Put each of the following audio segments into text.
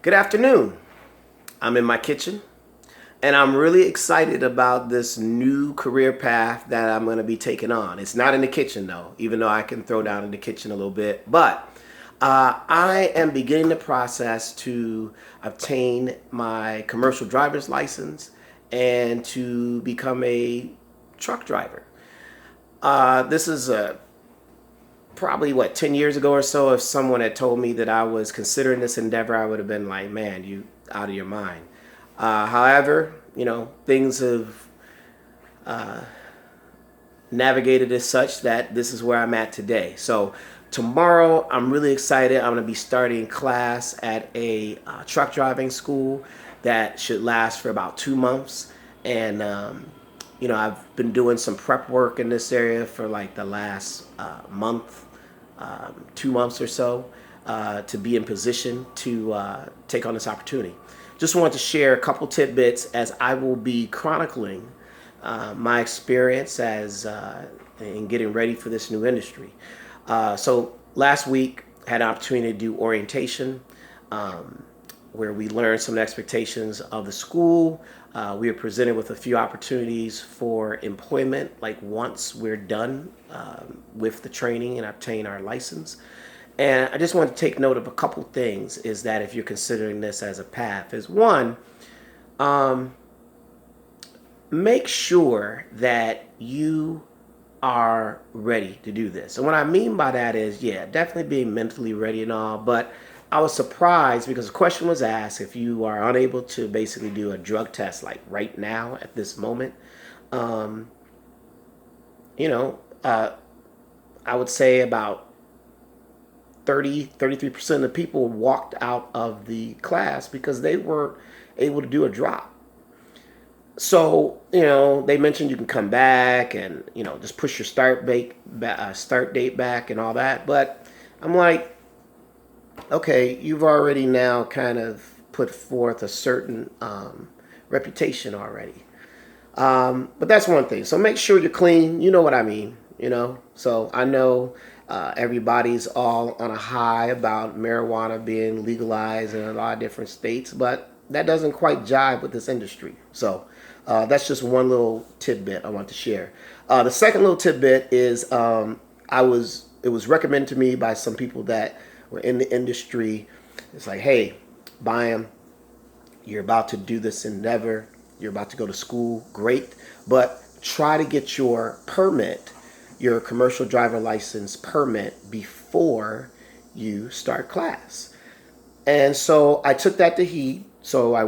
Good afternoon. I'm in my kitchen and I'm really excited about this new career path that I'm going to be taking on. It's not in the kitchen though, even though I can throw down in the kitchen a little bit. But I am beginning the process to obtain my commercial driver's license and to become a truck driver. This is probably what 10 years ago or so. If someone had told me that I was considering this endeavor, I would have been like, man, you out of your mind. However, things have navigated as such that this is where I'm at today. So tomorrow I'm really excited. I'm going to be starting class at a truck driving school that should last for about 2 months. And I've been doing some prep work in this area for like the last month, 2 months or so, to be in position to take on this opportunity. Just wanted to share a couple tidbits as I will be chronicling my experience as in getting ready for this new industry. So last week I had an opportunity to do orientation, where we learned some expectations of the school. We were presented with a few opportunities for employment, like once we're done with the training and obtain our license. And I just want to take note of a couple things, is that if you're considering this as a path, is one, make sure that you are ready to do this. And what I mean by that is, yeah, definitely being mentally ready and all, but I was surprised because the question was asked if you are unable to basically do a drug test like right now at this moment. I would say about 33% of the people walked out of the class because they weren't able to do a drop. So, they mentioned you can come back and, just push your start date back and all that. But I'm like, okay, you've already now kind of put forth a certain reputation already. But that's one thing. So make sure you're clean. You know what I mean, So I know everybody's all on a high about marijuana being legalized in a lot of different states, but that doesn't quite jive with this industry. So that's just one little tidbit I want to share. The second little tidbit is it was recommended to me by some people that were in the industry. It's like, hey, beiam, you're about to do this endeavor. You're about to go to school. Great. But try to get your permit, your commercial driver license permit, before you start class. And so I took that to heed. So I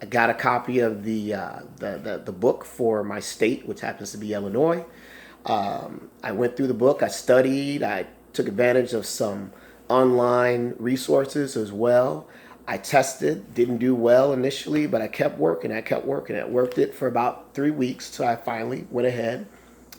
got a copy of the book for my state, which happens to be Illinois. I went through the book. I studied. I took advantage of some online resources as well. I tested, didn't do well initially, but I kept working. I worked it for about 3 weeks till I finally went ahead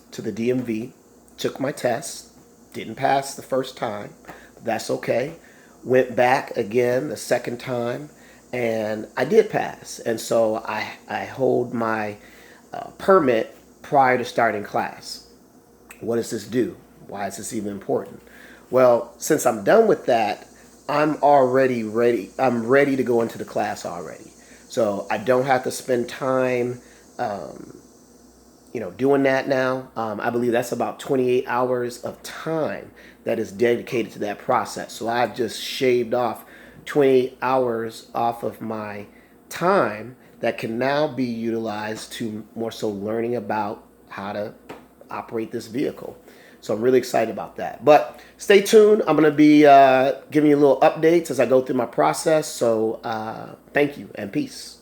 to the DMV, took my test, didn't pass the first time. That's okay. Went back again the second time, and I did pass. And so I hold my permit prior to starting class. What does this do? Why is this even important? Well, since I'm done with that, I'm already ready. I'm ready to go into the class already. So I don't have to spend time, doing that now. I believe that's about 28 hours of time that is dedicated to that process. So I've just shaved off 28 hours off of my time that can now be utilized to more so learning about how to operate this vehicle. So I'm really excited about that. But stay tuned. I'm going to be giving you little updates as I go through my process. So thank you and peace.